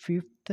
5th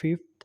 5th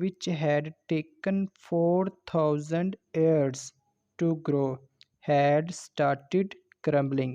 which had taken 4,000 years to grow had started crumbling۔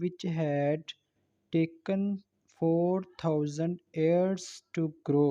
which had taken 4,000 years to grow،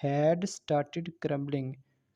had started crumbling،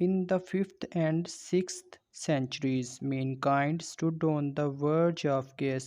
In the 5th and 6th centuries, mankind stood on the verge of chaos.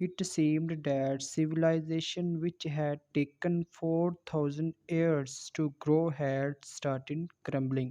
It seemed that civilization which had taken 4,000 years to grow had started crumbling.